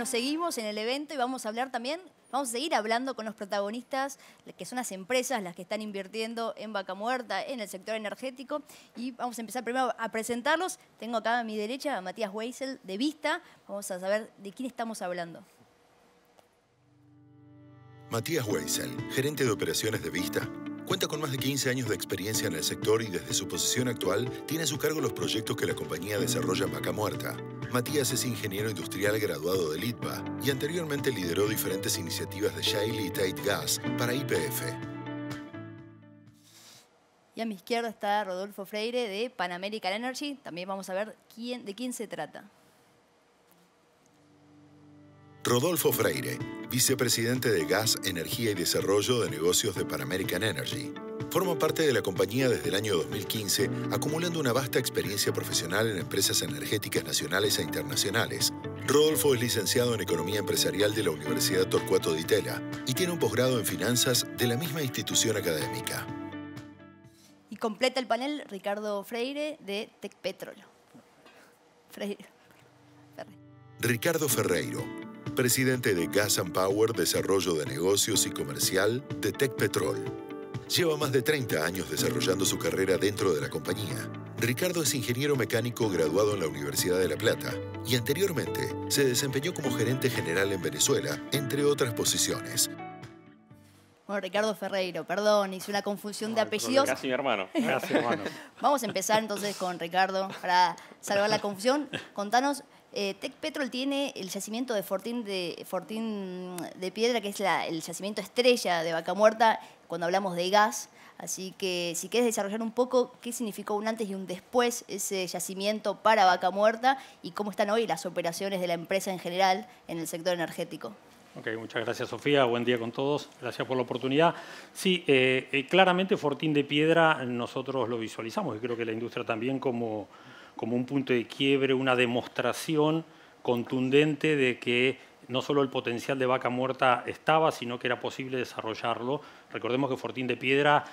Bueno, seguimos en el evento y vamos a hablar también, vamos a seguir hablando con los protagonistas, que son las empresas las que están invirtiendo en Vaca Muerta, en el sector energético. Y vamos a empezar primero a presentarlos. Tengo acá a mi derecha a Matías Weissel de Vista. Vamos a saber de quién estamos hablando. Matías Weissel, gerente de operaciones de Vista, cuenta con más de 15 años de experiencia en el sector y desde su posición actual tiene a su cargo los proyectos que la compañía desarrolla en Vaca Muerta. Matías es ingeniero industrial graduado del ITBA y anteriormente lideró diferentes iniciativas de Shale y Tate Gas para YPF. Y a mi izquierda está Rodolfo Freire de Pan American Energy. También vamos a ver de quién se trata. Rodolfo Freire, vicepresidente de Gas, Energía y Desarrollo de Negocios de Pan American Energy. Forma parte de la compañía desde el año 2015, acumulando una vasta experiencia profesional en empresas energéticas nacionales e internacionales. Rodolfo es licenciado en Economía Empresarial de la Universidad Torcuato Di Tella y tiene un posgrado en Finanzas de la misma institución académica. Y completa el panel Ricardo Freire de Tecpetrol. Ricardo Ferreiro, presidente de Gas and Power, Desarrollo de Negocios y Comercial de Tecpetrol. Lleva más de 30 años desarrollando su carrera dentro de la compañía. Ricardo es ingeniero mecánico graduado en la Universidad de La Plata y anteriormente se desempeñó como gerente general en Venezuela, entre otras posiciones. Bueno, Ricardo Ferreiro, perdón, hice una confusión de apellidos. Casi mi hermano. Casi hermano. Vamos a empezar entonces con Ricardo para salvar la confusión. Contanos, Tecpetrol tiene el yacimiento de Fortín de Piedra, que es el yacimiento estrella de Vaca Muerta cuando hablamos de gas. Así que si quieres desarrollar un poco qué significó un antes y un después ese yacimiento para Vaca Muerta y cómo están hoy las operaciones de la empresa en general en el sector energético. Ok, muchas gracias, Sofía. Buen día con todos. Gracias por la oportunidad. Sí, claramente Fortín de Piedra nosotros lo visualizamos y creo que la industria también como un punto de quiebre, una demostración contundente de que no solo el potencial de Vaca Muerta estaba, sino que era posible desarrollarlo. Recordemos que Fortín de Piedra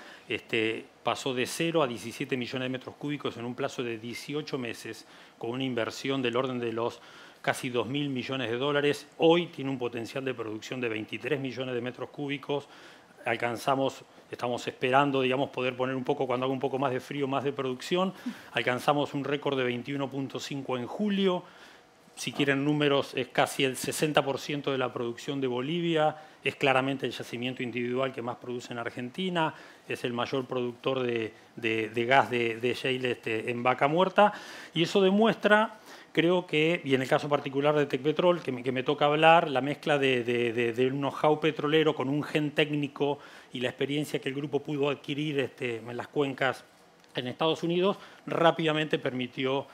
pasó de 0 a 17 millones de metros cúbicos en un plazo de 18 meses, con una inversión del orden de los casi 2.000 millones de dólares. Hoy tiene un potencial de producción de 23 millones de metros cúbicos. Estamos esperando, digamos, poder poner un poco, cuando haga un poco más de frío, más de producción. Alcanzamos un récord de 21.5 en julio. Si quieren números, es casi el 60% de la producción de Bolivia. Es claramente el yacimiento individual que más produce en Argentina. Es el mayor productor de gas de shale en Vaca Muerta. Y eso demuestra, creo que, y en el caso particular de Tecpetrol, que me toca hablar, la mezcla de un know-how petrolero con un gen técnico y la experiencia que el grupo pudo adquirir en las cuencas en Estados Unidos, rápidamente permitió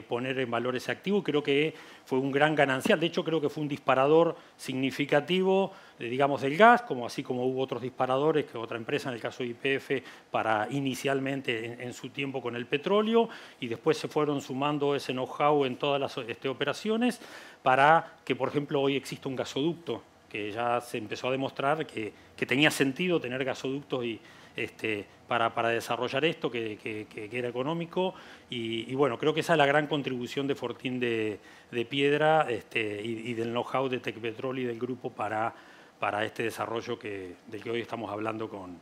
poner en valor ese activo. Creo que fue un gran ganancial. De hecho, creo que fue un disparador significativo, digamos, del gas, así como hubo otros disparadores que otra empresa, en el caso de YPF, para inicialmente en su tiempo con el petróleo, y después se fueron sumando ese know-how en todas las operaciones para que, por ejemplo, hoy exista un gasoducto, que ya se empezó a demostrar que tenía sentido tener gasoductos para desarrollar esto, que era económico. Y bueno, creo que esa es la gran contribución de Fortín de Piedra y del know-how de Tecpetrol y del grupo para este desarrollo del que hoy estamos hablando con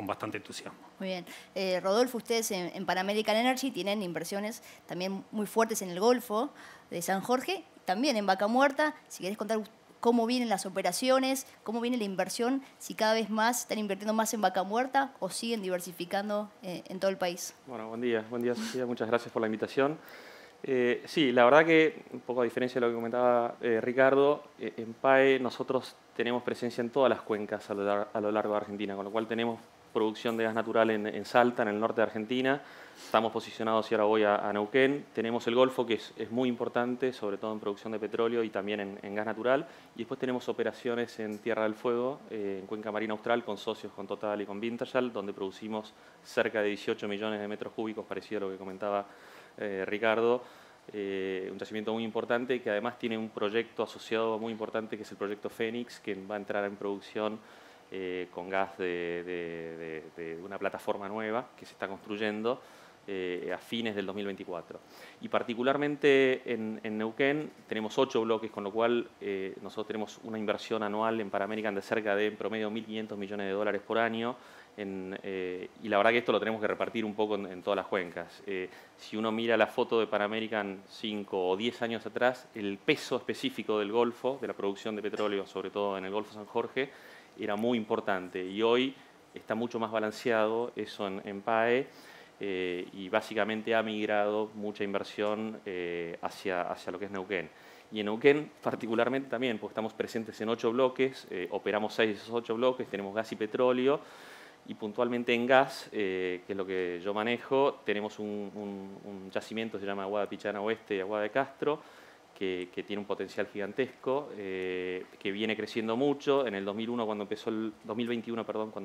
bastante entusiasmo. Muy bien. Rodolfo, ustedes en Pan American Energy tienen inversiones también muy fuertes en el Golfo de San Jorge, también en Vaca Muerta. Si querés contar cómo vienen las operaciones, cómo viene la inversión, si cada vez más están invirtiendo más en Vaca Muerta o siguen diversificando en todo el país. Bueno, buen día, Sofía, muchas gracias por la invitación. Sí, la verdad que, un poco a diferencia de lo que comentaba Ricardo, en PAE nosotros tenemos presencia en todas las cuencas a lo largo de Argentina, con lo cual tenemos producción de gas natural en Salta, en el norte de Argentina. Estamos posicionados, y ahora voy a Neuquén. Tenemos el Golfo, que es muy importante, sobre todo en producción de petróleo y también en gas natural. Y después tenemos operaciones en Tierra del Fuego, en Cuenca Marina Austral, con socios, con Total y con Wintershall, donde producimos cerca de 18 millones de metros cúbicos, parecido a lo que comentaba Ricardo. Un yacimiento muy importante que además tiene un proyecto asociado muy importante, que es el proyecto Fénix, que va a entrar en producción con gas de una plataforma nueva que se está construyendo a fines del 2024. Y particularmente en Neuquén tenemos 8 bloques, con lo cual nosotros tenemos una inversión anual en Panamerican de cerca de, en promedio, 1.500 millones de dólares por año. Y la verdad que esto lo tenemos que repartir un poco en todas las cuencas. Si uno mira la foto de Panamerican 5 o 10 años atrás, el peso específico del Golfo, de la producción de petróleo, sobre todo en el Golfo San Jorge, era muy importante. Y hoy está mucho más balanceado eso en PAE. Y básicamente ha migrado mucha inversión hacia lo que es Neuquén. Y en Neuquén particularmente también, porque estamos presentes en 8 bloques, operamos 6 de esos 8 bloques, tenemos gas y petróleo, y puntualmente en gas, que es lo que yo manejo, tenemos un yacimiento, se llama Aguada Pichana Oeste y Aguada de Castro, que tiene un potencial gigantesco, que viene creciendo mucho. En el 2021, cuando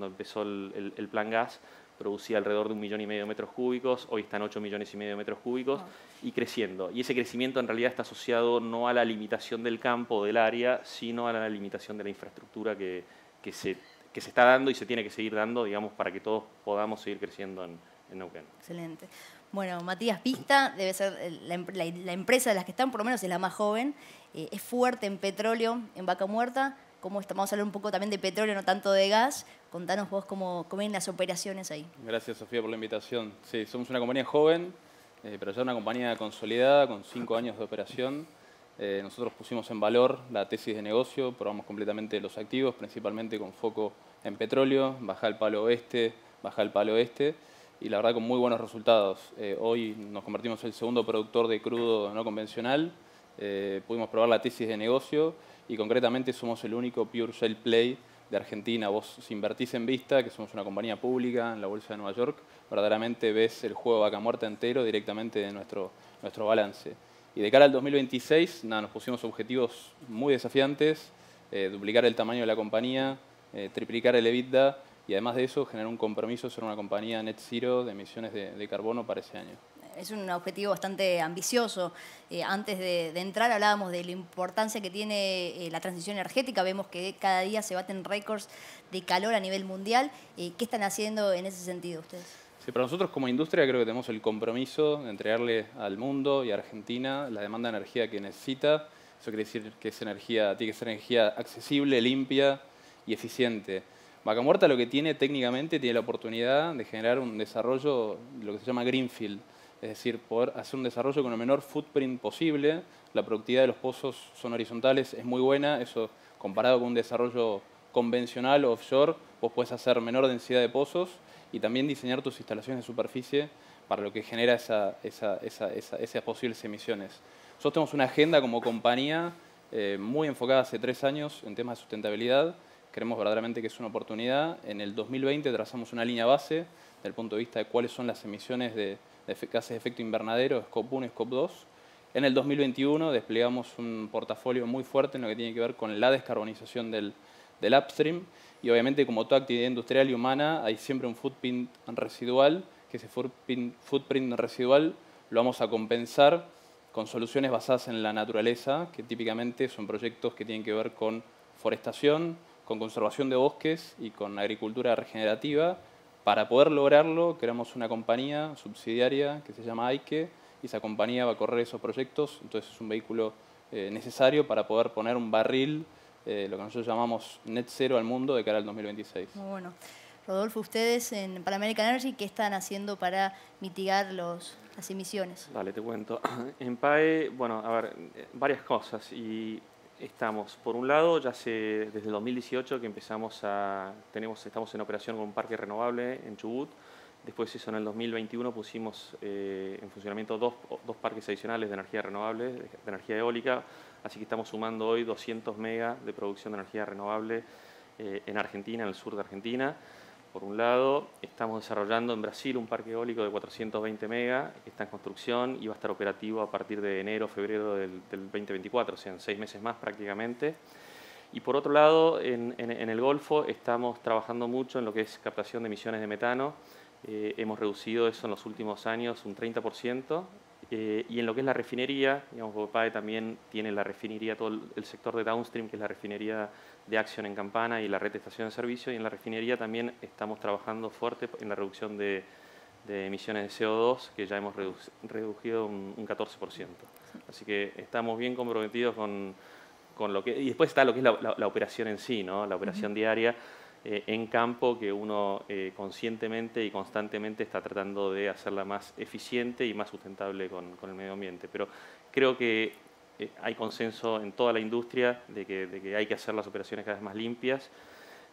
empezó el plan gas, producía alrededor de 1,5 millones de metros cúbicos, hoy están 8,5 millones de metros cúbicos y creciendo. Y ese crecimiento en realidad está asociado no a la limitación del campo o del área, sino a la limitación de la infraestructura que se está dando y se tiene que seguir dando, digamos, para que todos podamos seguir creciendo en Neuquén. Excelente. Bueno, Matías Pista debe ser la empresa de las que están, por lo menos es la más joven, es fuerte en petróleo, en Vaca Muerta. Vamos a hablar un poco también de petróleo, no tanto de gas. Contanos vos cómo ven las operaciones ahí. Gracias, Sofía, por la invitación. Sí, somos una compañía joven, pero ya una compañía consolidada, con 5 años de operación. Nosotros pusimos en valor la tesis de negocio, probamos completamente los activos, principalmente con foco en petróleo, baja el palo oeste, baja el palo este, y la verdad con muy buenos resultados. Hoy nos convertimos en el segundo productor de crudo no convencional, pudimos probar la tesis de negocio y concretamente somos el único pure shale play de Argentina. Vos, si invertís en Vista, que somos una compañía pública en la Bolsa de Nueva York, verdaderamente ves el juego Vaca Muerta entero directamente de nuestro balance. Y de cara al 2026, nos pusimos objetivos muy desafiantes, duplicar el tamaño de la compañía, triplicar el EBITDA y además de eso generar un compromiso de ser una compañía net zero de emisiones de carbono para ese año. Es un objetivo bastante ambicioso. Antes de entrar hablábamos de la importancia que tiene la transición energética. Vemos que cada día se baten récords de calor a nivel mundial. ¿Qué están haciendo en ese sentido ustedes? Sí, para nosotros como industria creo que tenemos el compromiso de entregarle al mundo y a Argentina la demanda de energía que necesita. Eso quiere decir que tiene que ser energía accesible, limpia y eficiente. Vaca Muerta lo que tiene técnicamente, tiene la oportunidad de generar un desarrollo, lo que se llama greenfield. Es decir, poder hacer un desarrollo con el menor footprint posible. La productividad de los pozos son horizontales, es muy buena. Eso, comparado con un desarrollo convencional offshore, vos podés hacer menor densidad de pozos y también diseñar tus instalaciones de superficie para lo que genera esas posibles emisiones. Nosotros tenemos una agenda como compañía muy enfocada hace 3 años en temas de sustentabilidad. Creemos verdaderamente que es una oportunidad. En el 2020 trazamos una línea base desde el punto de vista de cuáles son las emisiones de gases de efecto invernadero, Scope 1 y Scope 2. En el 2021 desplegamos un portafolio muy fuerte en lo que tiene que ver con la descarbonización del upstream y obviamente como toda actividad industrial y humana hay siempre un footprint residual, que ese footprint residual lo vamos a compensar con soluciones basadas en la naturaleza, que típicamente son proyectos que tienen que ver con forestación, con conservación de bosques y con agricultura regenerativa. Para poder lograrlo, creamos una compañía subsidiaria que se llama Aike, y esa compañía va a correr esos proyectos, entonces es un vehículo necesario para poder poner un barril, lo que nosotros llamamos net zero al mundo de cara al 2026. Muy bueno. Rodolfo, ustedes en Panamerican Energy, ¿qué están haciendo para mitigar las emisiones? Dale, te cuento. En PAE, bueno, a ver, varias cosas. Y estamos, por un lado, desde el 2018 que estamos en operación con un parque renovable en Chubut. Después eso en el 2021 pusimos en funcionamiento dos parques adicionales de energía renovable, de energía eólica. Así que estamos sumando hoy 200 megas de producción de energía renovable en Argentina, en el sur de Argentina. Por un lado, estamos desarrollando en Brasil un parque eólico de 420 megas que está en construcción y va a estar operativo a partir de enero, febrero del 2024, o sea, en 6 meses más prácticamente. Y por otro lado, en el Golfo estamos trabajando mucho en lo que es captación de emisiones de metano. Hemos reducido eso en los últimos años un 30%. Y en lo que es la refinería, digamos, PAE también tiene la refinería, todo el sector de downstream, que es la refinería de Action en Campana y la red de estación de servicio, y en la refinería también estamos trabajando fuerte en la reducción de de emisiones de CO2, que ya hemos reducido un 14%. Así que estamos bien comprometidos con lo que... Y después está lo que es la operación en sí, ¿no? La operación diaria en campo, que uno conscientemente y constantemente está tratando de hacerla más eficiente y más sustentable con el medio ambiente. Pero creo que hay consenso en toda la industria de que hay que hacer las operaciones cada vez más limpias,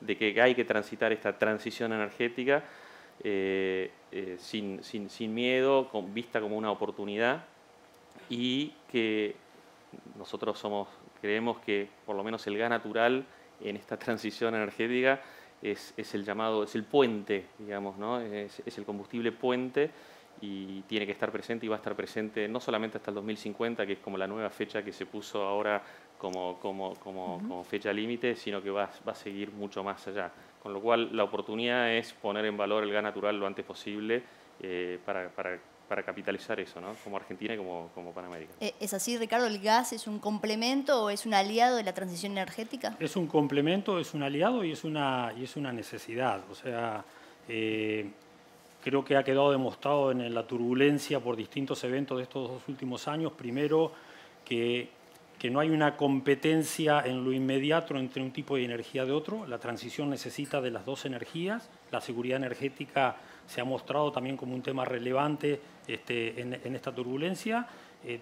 de que hay que transitar esta transición energética sin miedo, vista como una oportunidad, y que nosotros creemos que por lo menos el gas natural en esta transición energética es el puente, digamos, ¿no? Es el combustible puente, y tiene que estar presente y va a estar presente no solamente hasta el 2050, que es como la nueva fecha que se puso ahora como fecha límite, sino que va a seguir mucho más allá. Con lo cual la oportunidad es poner en valor el gas natural lo antes posible para capitalizar eso, ¿no? Como Argentina y como Panamérica. ¿Es así, Ricardo? ¿El gas es un complemento o es un aliado de la transición energética? Es un complemento, es un aliado y es una necesidad. O sea, creo que ha quedado demostrado en la turbulencia por distintos eventos de estos 2 últimos años. Primero, que no hay una competencia en lo inmediato entre un tipo de energía de otro. La transición necesita de las dos energías. La seguridad energética se ha mostrado también como un tema relevante en esta turbulencia.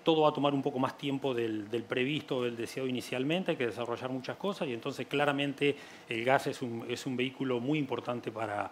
Todo va a tomar un poco más tiempo del previsto, del deseado inicialmente. Hay que desarrollar muchas cosas, y entonces claramente el gas es un vehículo muy importante para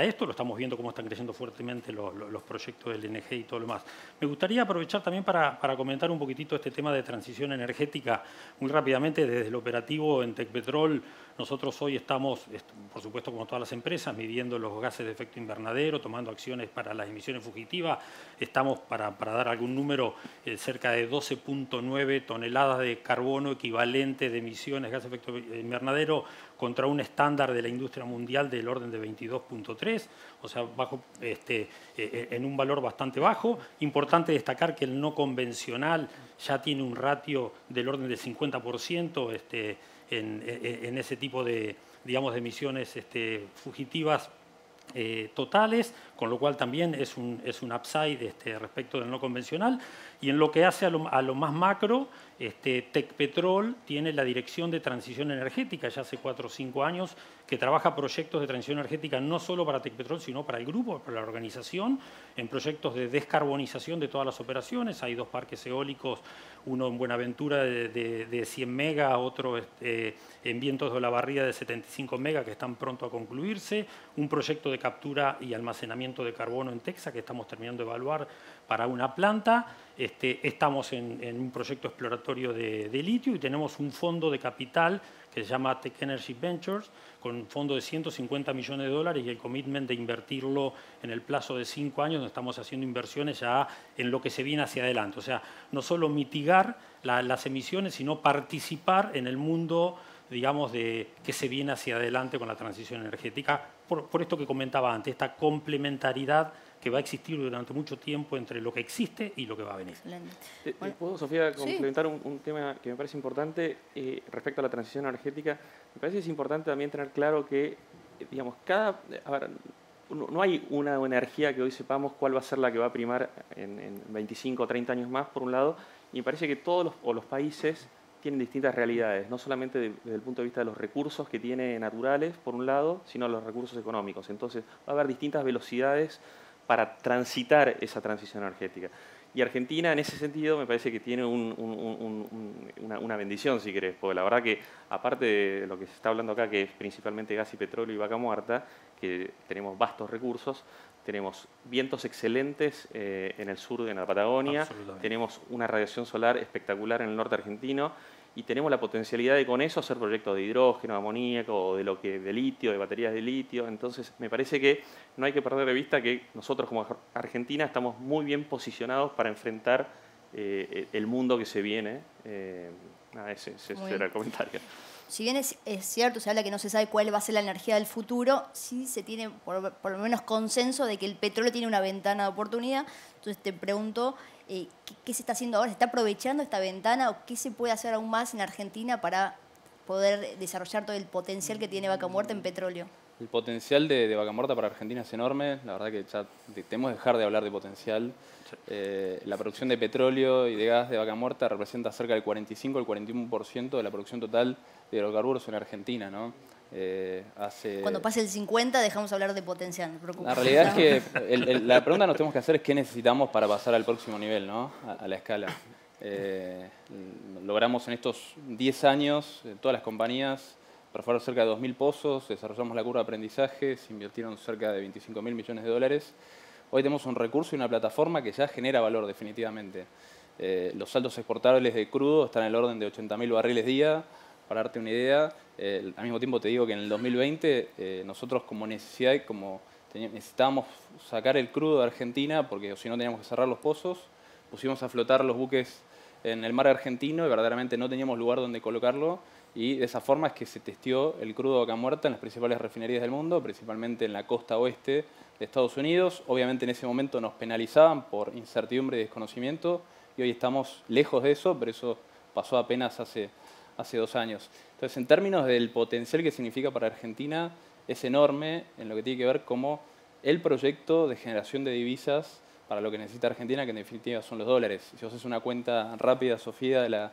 esto. Lo estamos viendo cómo están creciendo fuertemente los proyectos del LNG y todo lo demás. Me gustaría aprovechar también para comentar un poquitito este tema de transición energética muy rápidamente. Desde el operativo en Tecpetrol, nosotros hoy estamos, por supuesto como todas las empresas, midiendo los gases de efecto invernadero, tomando acciones para las emisiones fugitivas. Estamos, para dar algún número, cerca de 12.9 toneladas de carbono equivalente de emisiones de gases de efecto invernadero, contra un estándar de la industria mundial del orden de 22.3, o sea, en un valor bastante bajo. Importante destacar que el no convencional ya tiene un ratio del orden del 50% en ese tipo de, digamos, de emisiones fugitivas totales, con lo cual también es un upside respecto del no convencional. Y en lo que hace a lo más macro, Tecpetrol tiene la Dirección de Transición Energética ya hace 4 o 5 años, que trabaja proyectos de transición energética no solo para Tecpetrol, sino para el grupo, para la organización, en proyectos de descarbonización de todas las operaciones. Hay 2 parques eólicos, uno en Buenaventura de 100 megas, otro en Vientos de Olavarría de 75 megas, que están pronto a concluirse, un proyecto de captura y almacenamiento de carbono en Texas que estamos terminando de evaluar para una planta. Estamos en un proyecto exploratorio de litio, y tenemos un fondo de capital que se llama Tech Energy Ventures, con un fondo de $150 millones y el commitment de invertirlo en el plazo de 5 años, donde estamos haciendo inversiones ya en lo que se viene hacia adelante. O sea, no solo mitigar las emisiones, sino participar en el mundo, digamos, que se viene hacia adelante con la transición energética, por esto que comentaba antes, esta complementariedad que va a existir durante mucho tiempo entre lo que existe y lo que va a venir. ¿Puedo, Sofía, complementar un tema que me parece importante respecto a la transición energética? Me parece que es importante también tener claro que, digamos, no hay una energía que hoy sepamos cuál va a ser la que va a primar en 25 o 30 años más, por un lado, y me parece que todos los países tienen distintas realidades, no solamente desde el punto de vista de los recursos que tiene naturales, por un lado, sino los recursos económicos. Entonces, va a haber distintas velocidades para transitar esa transición energética. Y Argentina, en ese sentido, me parece que tiene una bendición, si querés, porque la verdad que, aparte de lo que se está hablando acá, que es principalmente gas y petróleo y vaca muerta, que tenemos vastos recursos, tenemos vientos excelentes en el sur de la Patagonia, tenemos una radiación solar espectacular en el norte argentino, y tenemos la potencialidad de con eso hacer proyectos de hidrógeno, amoníaco, o de litio, de baterías de litio. Entonces, me parece que no hay que perder de vista que nosotros como Argentina estamos muy bien posicionados para enfrentar el mundo que se viene. Ese era el comentario. Si bien es cierto, se habla que no se sabe cuál va a ser la energía del futuro, sí se tiene por lo menos consenso de que el petróleo tiene una ventana de oportunidad. Entonces te pregunto, ¿qué se está haciendo ahora? ¿Se está aprovechando esta ventana o qué se puede hacer aún más en Argentina para poder desarrollar todo el potencial que tiene Vaca Muerta en petróleo? El potencial de Vaca Muerta para Argentina es enorme. La verdad que ya tenemos que dejar de hablar de potencial. La producción de petróleo y de gas de Vaca Muerta representa cerca del 45 al 41% de la producción total de hidrocarburos en Argentina, ¿no? Cuando pase el 50 dejamos de hablar de potencial, no te preocupes. La realidad es que la pregunta que nos tenemos que hacer es qué necesitamos para pasar al próximo nivel, ¿no? A la escala. Logramos en estos 10 años, todas las compañías perforaron cerca de 2.000 pozos, desarrollamos la curva de aprendizaje, se invirtieron cerca de 25.000 millones de dólares. Hoy tenemos un recurso y una plataforma que ya genera valor definitivamente. Los saldos exportables de crudo están en el orden de 80.000 barriles día. Para darte una idea, al mismo tiempo te digo que en el 2020 nosotros como necesidad, necesitábamos sacar el crudo de Argentina porque si no teníamos que cerrar los pozos, pusimos a flotar los buques en el mar argentino y verdaderamente no teníamos lugar donde colocarlo y de esa forma es que se testeó el crudo Vaca Muerta en las principales refinerías del mundo, principalmente en la costa oeste de Estados Unidos. Obviamente en ese momento nos penalizaban por incertidumbre y desconocimiento y hoy estamos lejos de eso, pero eso pasó apenas hace 2 años. Entonces, en términos del potencial que significa para Argentina, es enorme en lo que tiene que ver como el proyecto de generación de divisas para lo que necesita Argentina, que en definitiva son los dólares. Si vos haces una cuenta rápida, Sofía, de la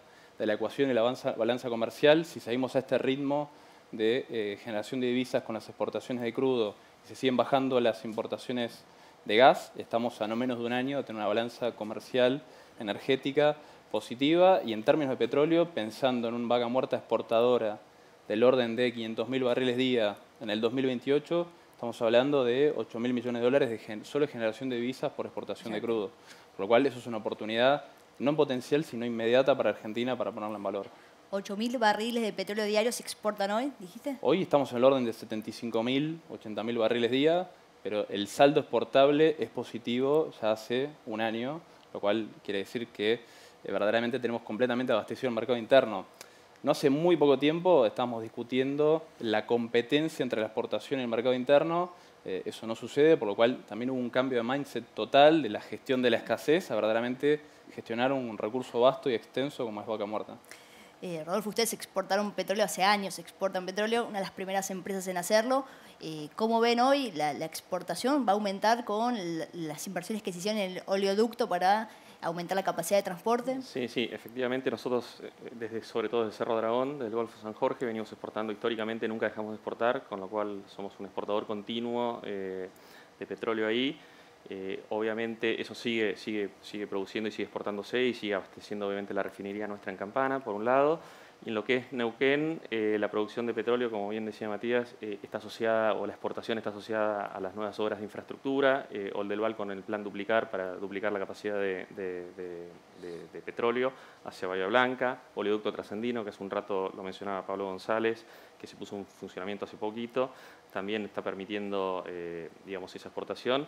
ecuación y la balanza comercial, si seguimos a este ritmo de generación de divisas con las exportaciones de crudo y se siguen bajando las importaciones de gas, estamos a no menos de un año de tener una balanza comercial energética positiva y en términos de petróleo, pensando en un Vaca Muerta exportadora del orden de 500.000 barriles día en el 2028, estamos hablando de 8.000 millones de dólares de solo generación de divisas por exportación de crudo. Por lo cual eso es una oportunidad no en potencial, sino inmediata para Argentina para ponerla en valor. 8.000 barriles de petróleo diario se exportan hoy, dijiste. Hoy estamos en el orden de 75.000, 80.000 barriles día, pero el saldo exportable es positivo ya hace un año, lo cual quiere decir que verdaderamente tenemos completamente abastecido el mercado interno. No hace muy poco tiempo estábamos discutiendo la competencia entre la exportación y el mercado interno. Eso no sucede, por lo cual también hubo un cambio de mindset total de la gestión de la escasez a verdaderamente gestionar un recurso vasto y extenso como es Vaca Muerta. Rodolfo, ustedes exportaron petróleo hace años, exportan petróleo, una de las primeras empresas en hacerlo. ¿Cómo ven hoy la exportación? ¿Va a aumentar con las inversiones que se hicieron en el oleoducto para aumentar la capacidad de transporte? Sí, sí, efectivamente nosotros, sobre todo desde Cerro Dragón, del Golfo San Jorge, venimos exportando históricamente, nunca dejamos de exportar, con lo cual somos un exportador continuo de petróleo ahí. Obviamente eso sigue produciendo y sigue exportándose y sigue abasteciendo obviamente la refinería nuestra en Campana, por un lado. Y en lo que es Neuquén, la producción de petróleo, como bien decía Matías, está asociada, o la exportación está asociada a las nuevas obras de infraestructura, Oldelval con el plan Duplicar para duplicar la capacidad de petróleo hacia Bahía Blanca, Oleoducto Trasandino, que hace un rato lo mencionaba Pablo González, que se puso en funcionamiento hace poquito, también está permitiendo digamos, esa exportación.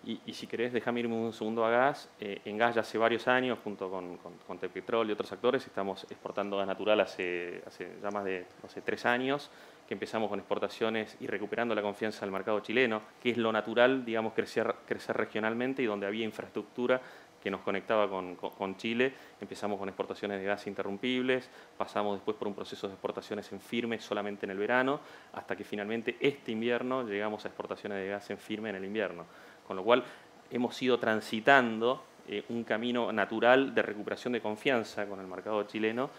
Y si querés, déjame irme un segundo a gas. En gas ya hace varios años, junto con Tecpetrol y otros actores, estamos exportando gas natural hace ya más de 3 años, que empezamos con exportaciones y recuperando la confianza del mercado chileno, que es lo natural, digamos, crecer regionalmente y donde había infraestructura que nos conectaba con Chile. Empezamos con exportaciones de gas interrumpibles, pasamos después por un proceso de exportaciones en firme solamente en el verano, hasta que finalmente este invierno llegamos a exportaciones de gas en firme en el invierno. Con lo cual hemos ido transitando un camino natural de recuperación de confianza con el mercado chileno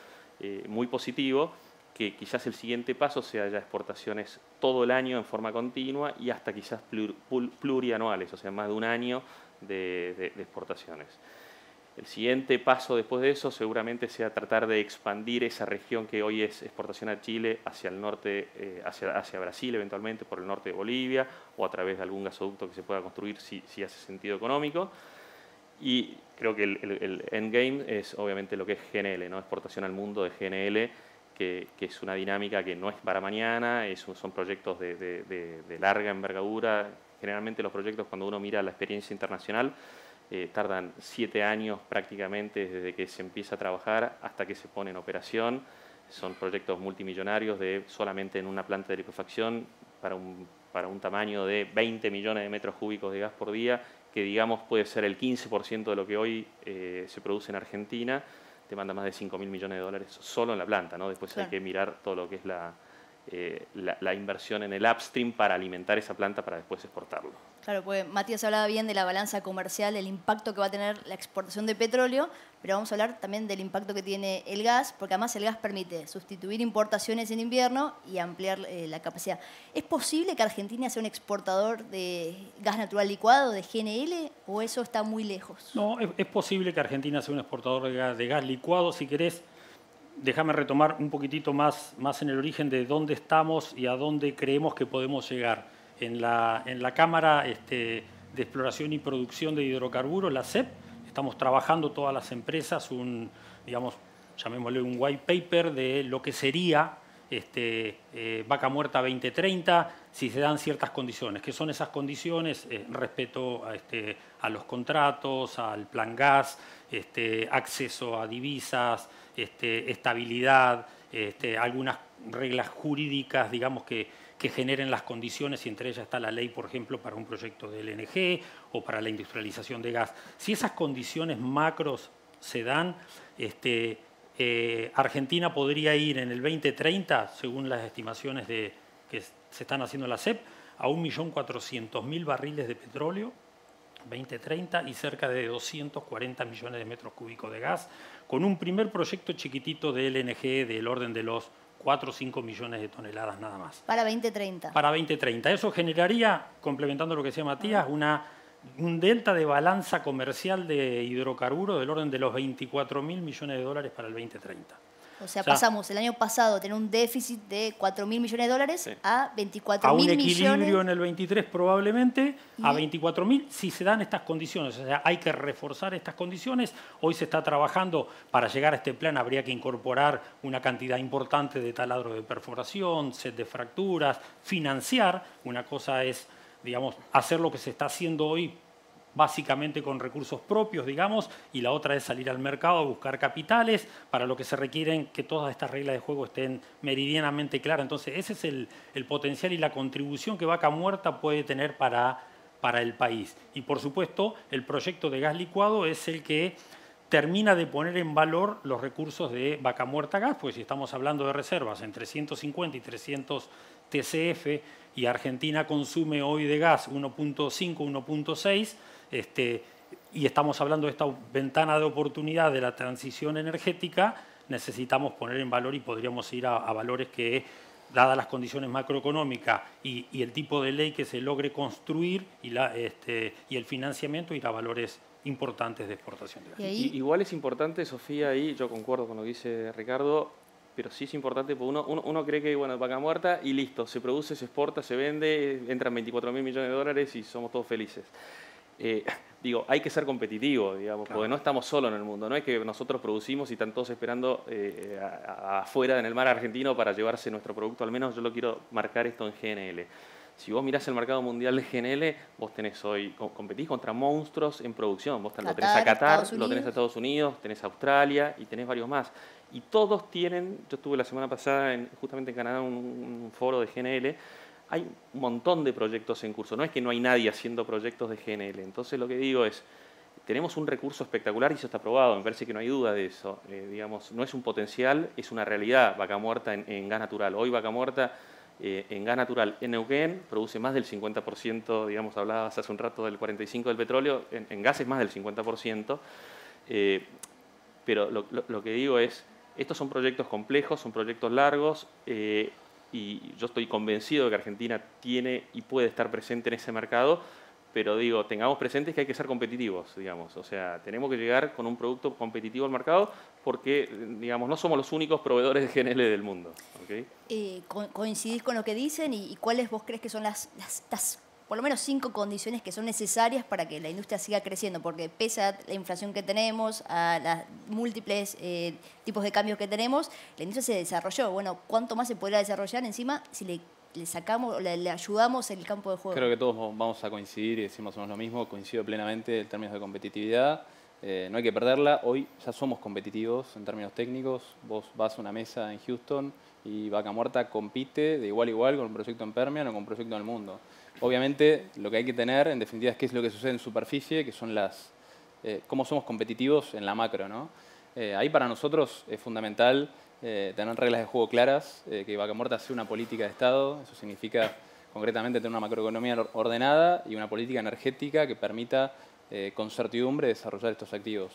muy positivo, que quizás el siguiente paso sea ya exportaciones todo el año en forma continua y hasta quizás plurianuales, o sea, más de un año de exportaciones. El siguiente paso después de eso seguramente sea tratar de expandir esa región que hoy es exportación a Chile hacia el norte, hacia Brasil eventualmente, por el norte de Bolivia, o a través de algún gasoducto que se pueda construir si hace sentido económico. Y creo que el endgame es obviamente lo que es GNL, ¿no? Exportación al mundo de GNL, que es una dinámica que no es para mañana, son proyectos de larga envergadura. Generalmente los proyectos, cuando uno mira la experiencia internacional, tardan 7 años prácticamente desde que se empieza a trabajar hasta que se pone en operación. Son proyectos multimillonarios solamente en una planta de liquefacción para un tamaño de 20 millones de metros cúbicos de gas por día, que digamos puede ser el 15% de lo que hoy se produce en Argentina. Te manda más de 5.000 millones de dólares solo en la planta, ¿no? Después claro, hay que mirar todo lo que es la inversión en el upstream para alimentar esa planta para después exportarlo. Claro, pues Matías hablaba bien de la balanza comercial, el impacto que va a tener la exportación de petróleo, pero vamos a hablar también del impacto que tiene el gas, porque además el gas permite sustituir importaciones en invierno y ampliar la capacidad. ¿Es posible que Argentina sea un exportador de gas natural licuado, de GNL, o eso está muy lejos? No, es posible que Argentina sea un exportador de gas licuado. Si querés, déjame retomar un poquitito más en el origen de dónde estamos y a dónde creemos que podemos llegar. En la Cámara de Exploración y Producción de Hidrocarburos, la CEP, estamos trabajando todas las empresas digamos, llamémosle un white paper de lo que sería Vaca Muerta 2030 si se dan ciertas condiciones. ¿Qué son esas condiciones? Respeto a los contratos, al plan gas, acceso a divisas, estabilidad, algunas reglas jurídicas, digamos, que generen las condiciones, y entre ellas está la ley, por ejemplo, para un proyecto de LNG o para la industrialización de gas. Si esas condiciones macros se dan, Argentina podría ir en el 2030, según las estimaciones que se están haciendo en la CEP, a 1.400.000 barriles de petróleo, 2030, y cerca de 240 millones de metros cúbicos de gas, con un primer proyecto chiquitito de LNG del orden de los 4 o 5 millones de toneladas nada más. Para 2030. Para 2030. Eso generaría, complementando lo que decía Matías, un delta de balanza comercial de hidrocarburos del orden de los 24.000 millones de dólares para el 2030. O sea, pasamos el año pasado de tener un déficit de 4.000 millones de dólares a 24.000 millones. A un equilibrio en el 23 probablemente, a 24.000 si se dan estas condiciones. O sea, hay que reforzar estas condiciones. Hoy se está trabajando, para llegar a este plan habría que incorporar una cantidad importante de taladro de perforación, set de fracturas, financiar. Una cosa es, digamos, hacer lo que se está haciendo hoy básicamente con recursos propios, digamos, y la otra es salir al mercado a buscar capitales, para lo que se requieren que todas estas reglas de juego estén meridianamente claras. Entonces, ese es el potencial y la contribución que Vaca Muerta puede tener para el país. Y, por supuesto, el proyecto de gas licuado es el que termina de poner en valor los recursos de Vaca Muerta Gas, pues si estamos hablando de reservas entre 150 y 300 TCF, y Argentina consume hoy de gas 1.5, 1.6, y estamos hablando de esta ventana de oportunidad de la transición energética, necesitamos poner en valor, y podríamos ir a valores que, dadas las condiciones macroeconómicas y el tipo de ley que se logre construir y el financiamiento, ir a valores importantes de exportación de gas. Igual es importante, Sofía, y yo concuerdo con lo que dice Ricardo, pero sí es importante porque uno cree que, bueno, Vaca Muerta y listo, se produce, se exporta, se vende, entran 24.000 millones de dólares y somos todos felices. Digo, hay que ser competitivo, digamos, claro, porque no estamos solos en el mundo. No es que nosotros producimos y están todos esperando afuera en el mar argentino para llevarse nuestro producto. Al menos yo lo quiero marcar esto en GNL. Si vos mirás el mercado mundial de GNL, vos tenés hoy, competís contra monstruos en producción. Vos lo tenés a Qatar, lo tenés a Estados Unidos, tenés a Australia y tenés varios más. Y todos tienen, yo estuve la semana pasada justamente en Canadá en un foro de GNL, hay un montón de proyectos en curso. No es que no hay nadie haciendo proyectos de GNL. Entonces lo que digo es, tenemos un recurso espectacular y eso está probado. Me parece que no hay duda de eso. Digamos, no es un potencial, es una realidad. Vaca Muerta en gas natural. Hoy Vaca Muerta en gas natural en Neuquén produce más del 50%, digamos, hablabas hace un rato del 45% del petróleo, en gas es más del 50%. Pero lo que digo es, estos son proyectos complejos, son proyectos largos, y yo estoy convencido de que Argentina tiene y puede estar presente en ese mercado, pero digo, tengamos presentes que hay que ser competitivos, digamos. O sea, tenemos que llegar con un producto competitivo al mercado porque, digamos, no somos los únicos proveedores de GNL del mundo. ¿Okay? ¿Coincidís con lo que dicen y cuáles vos crees que son las por lo menos 5 condiciones que son necesarias para que la industria siga creciendo? Porque pese a la inflación que tenemos, a las múltiples tipos de cambios que tenemos, la industria se desarrolló. Bueno, ¿cuánto más se podrá desarrollar encima si le sacamos, le ayudamos el campo de juego? Creo que todos vamos a coincidir y decimos lo mismo. Coincido plenamente en términos de competitividad. No hay que perderla. Hoy ya somos competitivos en términos técnicos. Vos vas a una mesa en Houston y Vaca Muerta compite de igual a igual con un proyecto en Permian o con un proyecto en el mundo. Obviamente, lo que hay que tener, en definitiva, es qué es lo que sucede en superficie, que son cómo somos competitivos en la macro, ¿no? Ahí para nosotros es fundamental tener reglas de juego claras, que Vaca Muerta sea una política de Estado. Eso significa concretamente tener una macroeconomía ordenada y una política energética que permita con certidumbre desarrollar estos activos.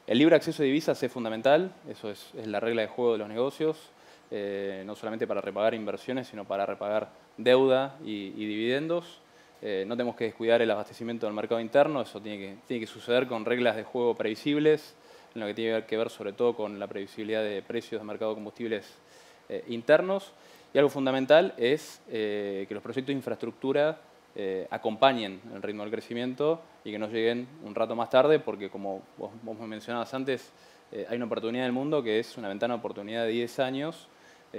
El libre acceso a divisas es fundamental, eso es la regla de juego de los negocios, no solamente para repagar inversiones, sino para repagar deuda y dividendos. No tenemos que descuidar el abastecimiento del mercado interno, eso tiene que suceder con reglas de juego previsibles, en lo que tiene que ver sobre todo con la previsibilidad de precios de mercado de combustibles internos. Y algo fundamental es que los proyectos de infraestructura acompañen el ritmo del crecimiento y que no lleguen un rato más tarde, porque como vos me mencionabas antes, hay una oportunidad en el mundo que es una ventana de oportunidad de 10 años.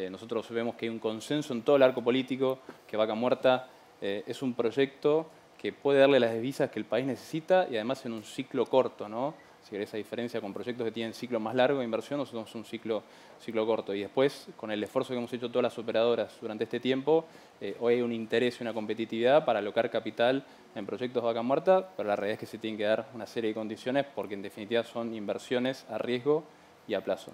Nosotros vemos que hay un consenso en todo el arco político, que Vaca Muerta es un proyecto que puede darle las divisas que el país necesita y además en un ciclo corto, ¿no? Si querés, esa diferencia con proyectos que tienen ciclo más largo de inversión, nosotros somos un ciclo corto. Y después, con el esfuerzo que hemos hecho todas las operadoras durante este tiempo, hoy hay un interés y una competitividad para alocar capital en proyectos Vaca Muerta, pero la realidad es que se tienen que dar una serie de condiciones porque en definitiva son inversiones a riesgo y a plazo.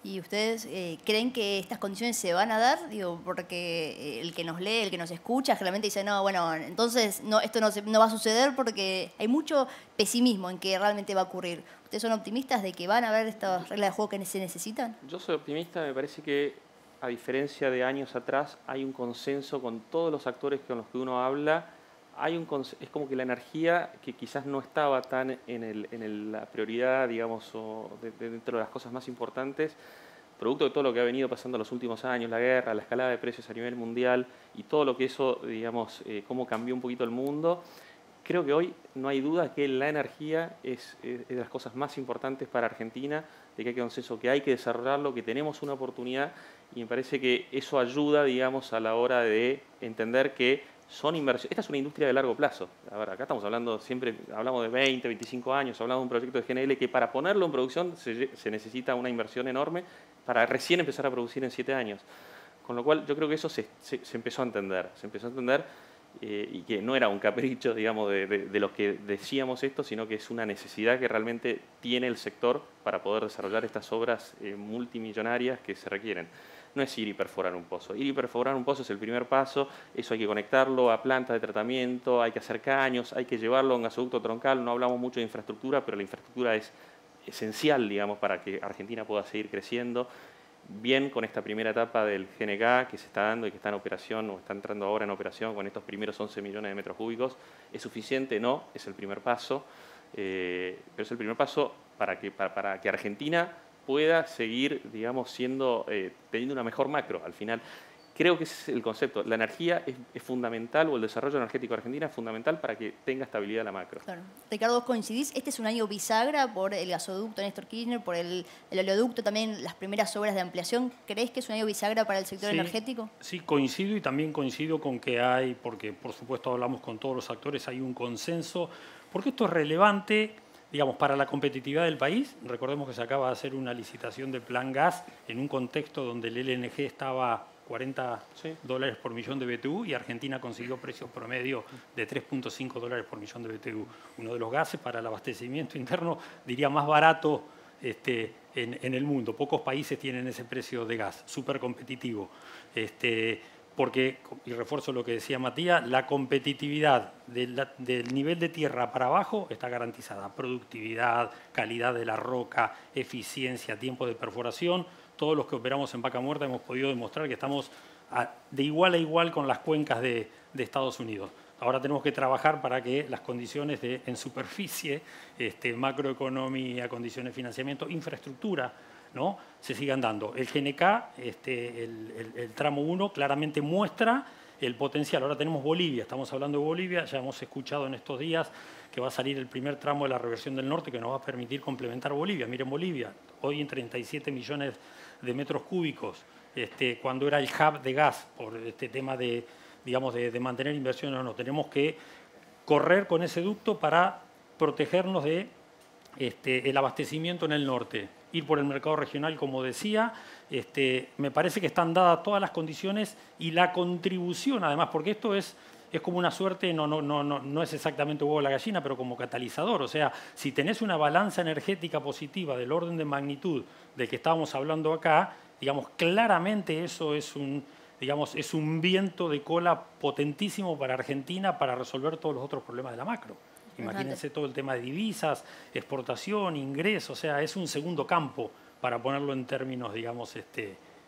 ¿Y ustedes creen que estas condiciones se van a dar? Digo, porque el que nos lee, el que nos escucha, generalmente dice, no, bueno, entonces esto no va a suceder porque hay mucho pesimismo en que realmente va a ocurrir. ¿Ustedes son optimistas de que van a haber estas reglas de juego que se necesitan? Yo soy optimista, me parece que a diferencia de años atrás hay un consenso con todos los actores con los que uno habla. Es como que la energía, que quizás no estaba tan en la prioridad, digamos, o dentro de las cosas más importantes, producto de todo lo que ha venido pasando en los últimos años, la guerra, la escalada de precios a nivel mundial y todo lo que eso, digamos, cómo cambió un poquito el mundo, creo que hoy no hay duda que la energía es de las cosas más importantes para Argentina, de que hay consenso, que hay que desarrollarlo, que tenemos una oportunidad y me parece que eso ayuda, digamos, a la hora de entender que son inversiones. Esta es una industria de largo plazo. A ver, acá estamos hablando, siempre hablamos de 20, 25 años, hablamos de un proyecto de GNL que para ponerlo en producción se necesita una inversión enorme para recién empezar a producir en 7 años. Con lo cual yo creo que eso se empezó a entender. Se empezó a entender y que no era un capricho, digamos, de los que decíamos esto, sino que es una necesidad que realmente tiene el sector para poder desarrollar estas obras multimillonarias que se requieren. No es ir y perforar un pozo. Ir y perforar un pozo es el primer paso, eso hay que conectarlo a plantas de tratamiento, hay que hacer caños, hay que llevarlo a un gasoducto troncal. No hablamos mucho de infraestructura, pero la infraestructura es esencial, digamos, para que Argentina pueda seguir creciendo. Bien con esta primera etapa del GNK que se está dando y que está en operación o está entrando ahora en operación con estos primeros 11 millones de metros cúbicos. ¿Es suficiente? No, es el primer paso, pero es el primer paso para que Argentina pueda seguir, digamos, teniendo una mejor macro al final. Creo que ese es el concepto. La energía es fundamental, o el desarrollo energético de Argentina es fundamental para que tenga estabilidad la macro. Claro. Ricardo, ¿vos coincidís? Este es un año bisagra por el gasoducto Néstor Kirchner, por el oleoducto, también las primeras obras de ampliación. ¿Creés que es un año bisagra para el sector energético? Sí, coincido y también coincido con que hay, porque por supuesto hablamos con todos los actores, hay un consenso, porque esto es relevante, digamos, para la competitividad del país. Recordemos que se acaba de hacer una licitación del Plan Gas en un contexto donde el LNG estaba $40 por millón de BTU y Argentina consiguió precios promedio de $3.5 por millón de BTU. Uno de los gases para el abastecimiento interno, diría, más barato en el mundo. Pocos países tienen ese precio de gas, súper competitivo. Porque, y refuerzo lo que decía Matías, la competitividad del nivel de tierra para abajo está garantizada. Productividad, calidad de la roca, eficiencia, tiempo de perforación. Todos los que operamos en Vaca Muerta hemos podido demostrar que estamos de igual a igual con las cuencas de Estados Unidos. Ahora tenemos que trabajar para que las condiciones en superficie, macroeconomía, condiciones de financiamiento, infraestructura, ¿no?, se sigan dando. El GNK, el tramo 1, claramente muestra el potencial. Ahora tenemos Bolivia, estamos hablando de Bolivia, ya hemos escuchado en estos días que va a salir el primer tramo de la reversión del norte que nos va a permitir complementar Bolivia. Miren Bolivia, hoy en 37 millones de metros cúbicos, cuando era el hub de gas, por este tema de, digamos, de mantener inversiones o no. Tenemos que correr con ese ducto para protegernos de el abastecimiento en el norte. Ir por el mercado regional, como decía, me parece que están dadas todas las condiciones y la contribución, además, porque esto es como una suerte, no es exactamente huevo o la gallina, pero como catalizador. O sea, si tenés una balanza energética positiva del orden de magnitud del que estábamos hablando acá, digamos, claramente eso es un viento de cola potentísimo para Argentina para resolver todos los otros problemas de la macro. Imagínense todo el tema de divisas, exportación, ingresos, o sea, es un segundo campo para ponerlo en términos, digamos,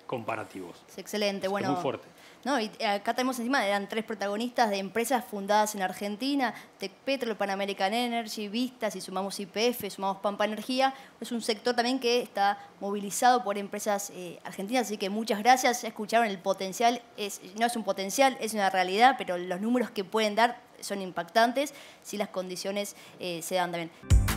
comparativos. Es excelente, bueno. Es muy fuerte. No, y acá tenemos encima, eran 3 protagonistas de empresas fundadas en Argentina, Tecpetro, Pan American Energy, Vista, si sumamos YPF, sumamos Pampa Energía, es un sector también que está movilizado por empresas argentinas, así que muchas gracias, escucharon el potencial, no es un potencial, es una realidad, pero los números que pueden dar son impactantes si las condiciones se dan también.